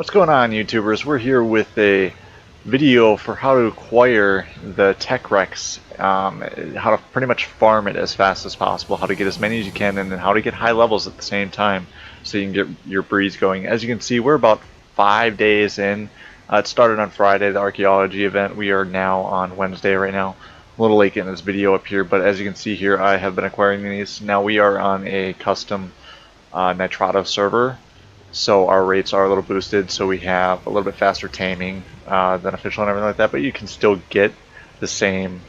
What's going on, YouTubers? We're here with a video for how to acquire the TEK REX, how to pretty much farm it as fast as possible, how to get as many as you can, and then how to get high levels at the same time so you can get your breeds going. As you can see, we're about 5 days in. It started on Friday, the archaeology event. We are now on Wednesday right now. A little late getting this video up here, but as you can see here, I have been acquiring these. Now we are on a custom Nitrado server. So our rates are a little boosted, so we have a little bit faster taming than official and everything like that, but you can still get the same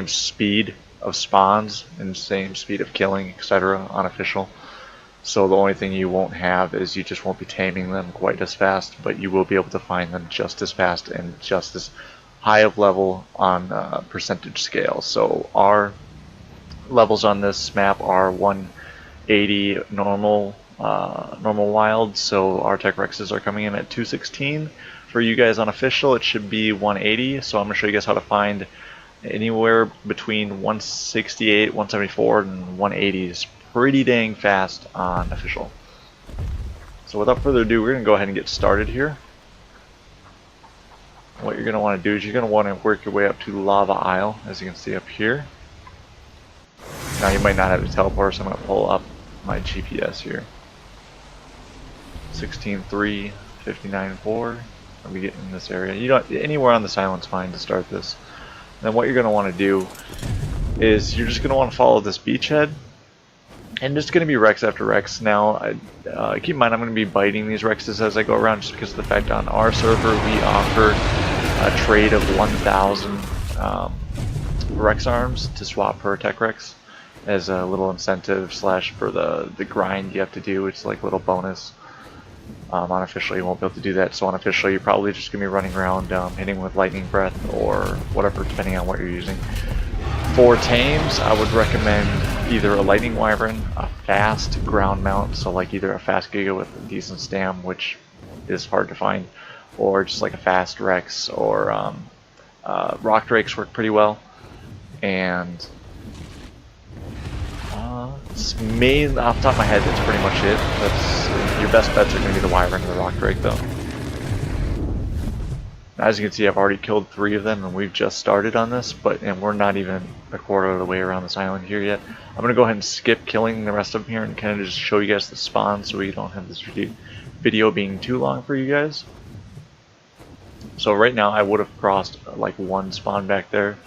speed of spawns and the same speed of killing, etc. on official. So the only thing you won't have is you just won't be taming them quite as fast, but you will be able to find them just as fast and just as high of level on percentage scale. So our levels on this map are 180 normal wild, so our TEK REXs are coming in at 216. For you guys on official, it should be 180, so I'm going to show you guys how to find anywhere between 168, 174, and 180 is pretty dang fast on official. So without further ado, we're going to go ahead and get started here. What you're going to want to do is you're going to want to work your way up to the lava isle, as you can see up here. Now you might not have a teleport, so I'm going to pull up my GPS here. 16.3, 59.4. We get in this area. You don't anywhere on this island's fine to start this. And then what you're going to want to do is you're just going to want to follow this beachhead, and it's going to be Rex after Rex. Now, keep in mind I'm going to be biting these Rexes as I go around, just because of the fact on our server we offer a trade of 1,000 Rex arms to swap per TEK REX as a little incentive slash for the grind you have to do. It's like a little bonus. Unofficially you won't be able to do that, so unofficially you're probably just going to be running around hitting with lightning breath or whatever, depending on what you're using. For tames, I would recommend either a lightning wyvern, a fast ground mount, so like either a fast giga with a decent stam, which is hard to find, or just like a fast rex, or rock drakes work pretty well. And it's main, off the top of my head, that's pretty much it. That's your best bets are going to be the wyvern and the rock drake, though. As you can see, I've already killed 3 of them, and we've just started on this, and we're not even a quarter of the way around this island here yet. I'm going to go ahead and skip killing the rest of them here and kind of just show you guys the spawn, so we don't have this video being too long for you guys. So right now, I would have crossed like 1 spawn back there.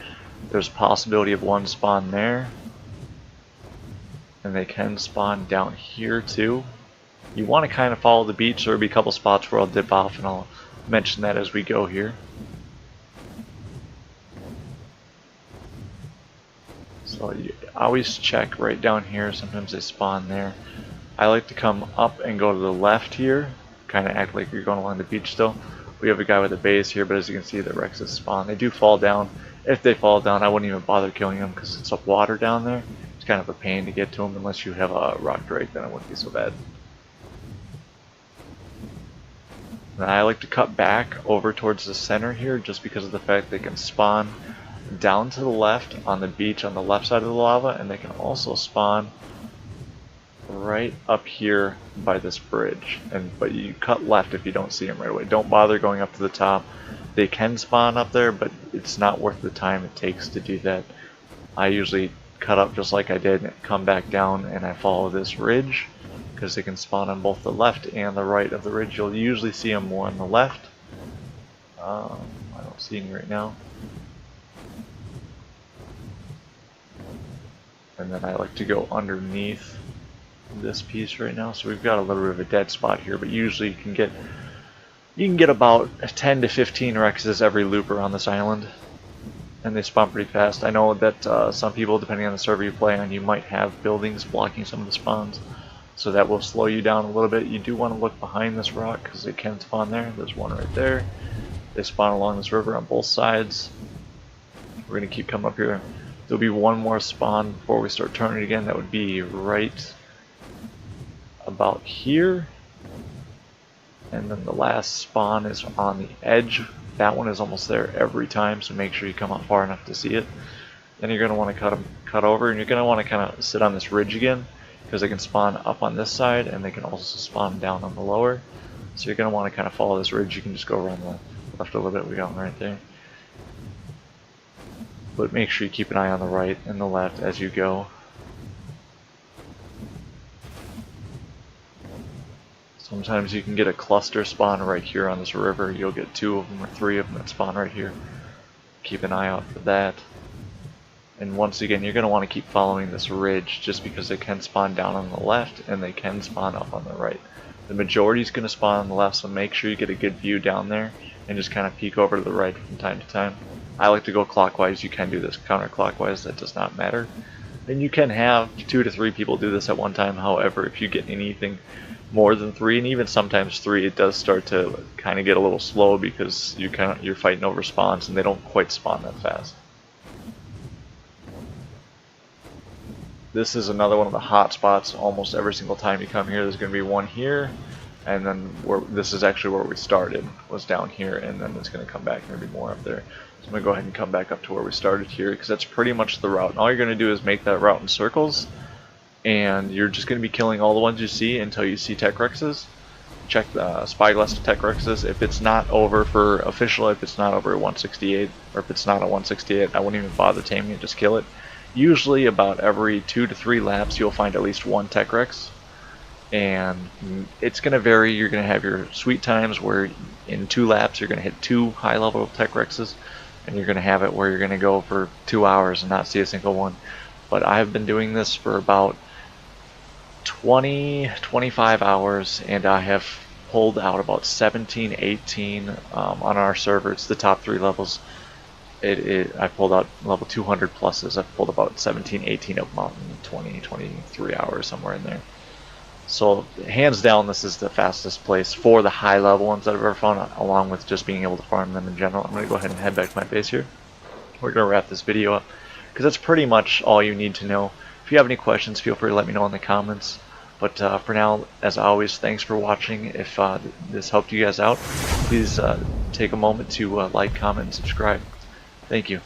There's a possibility of 1 spawn there. And they can spawn down here too. You want to kind of follow the beach. There will be a couple spots where I'll dip off, and I'll mention that as we go here. So you always check right down here. Sometimes they spawn there. I like to come up and go to the left here, kind of act like you're going along the beach still. We have a guy with a base here, but as you can see, the Rexes spawn. They do fall down. If they fall down, I wouldn't even bother killing them because it's up water down there. Kind of a pain to get to them unless you have a rock drake, then it wouldn't be so bad. And I like to cut back over towards the center here just because of the fact they can spawn down to the left on the beach on the left side of the lava, and they can also spawn right up here by this bridge. But you cut left if you don't see them right away. Don't bother going up to the top. They can spawn up there, but it's not worth the time it takes to do that. I usually cut up just like I did and come back down, and I follow this ridge because they can spawn on both the left and the right of the ridge. You'll usually see them more on the left. I don't see any right now. And then I like to go underneath this piece right now. So we've got a little bit of a dead spot here, but usually you can get about 10 to 15 Rexes every loop around this island. And they spawn pretty fast. I know that some people, depending on the server you play on, you might have buildings blocking some of the spawns, so that will slow you down a little bit. You do want to look behind this rock because they can spawn there. There's one right there. They spawn along this river on both sides. We're going to keep coming up here. There'll be one more spawn before we start turning again. That would be right about here. And then the last spawn is on the edge. That one is almost there every time, so make sure you come up far enough to see it. Then you're going to want to cut over, and you're going to want to kind of sit on this ridge again, because they can spawn up on this side, and they can also spawn down on the lower. So you're going to want to kind of follow this ridge. You can just go around the left a little bit. We got one right there. But make sure you keep an eye on the right and the left as you go. Sometimes you can get a cluster spawn right here on this river. You'll get 2 of them or 3 of them that spawn right here. Keep an eye out for that. And once again, you're going to want to keep following this ridge just because they can spawn down on the left and they can spawn up on the right. The majority is going to spawn on the left, so make sure you get a good view down there and just kind of peek over to the right from time to time. I like to go clockwise. You can do this counterclockwise. That does not matter. And you can have 2 to 3 people do this at one time. However, if you get anything more than 3, and even sometimes 3, it does start to kind of get a little slow because you're fighting over spawns and they don't quite spawn that fast. This is another one of the hot spots. Almost every single time you come here, there's going to be one here, and then this is actually where we started, was down here, and then it's going to come back and there'll be more up there. So I'm going to go ahead and come back up to where we started here, because that's pretty much the route. And all you're going to do is make that route in circles, and you're just going to be killing all the ones you see until you see TEK REXs. Check the spyglass to TEK REXs. If it's not over for official, if it's not over at 168, or if it's not at 168, I wouldn't even bother taming it, just kill it. Usually about every 2 to 3 laps you'll find at least 1 TEK REX, and it's going to vary. You're going to have your sweet times where in 2 laps you're going to hit 2 high level TEK REXs, and you're going to have it where you're going to go for 2 hours and not see a single one. But I've been doing this for about 20-25 hours, and I have pulled out about 17-18 on our server. It's the top 3 levels. I pulled out level 200 pluses. I've pulled about 17-18 of them out in 20-23 hours, somewhere in there. So hands down, this is the fastest place for the high level ones that I've ever found, along with just being able to farm them in general. I'm going to go ahead and head back to my base here. We're going to wrap this video up because that's pretty much all you need to know. If you have any questions, feel free to let me know in the comments. But for now, as always, thanks for watching. If this helped you guys out, please take a moment to like, comment, and subscribe. Thank you.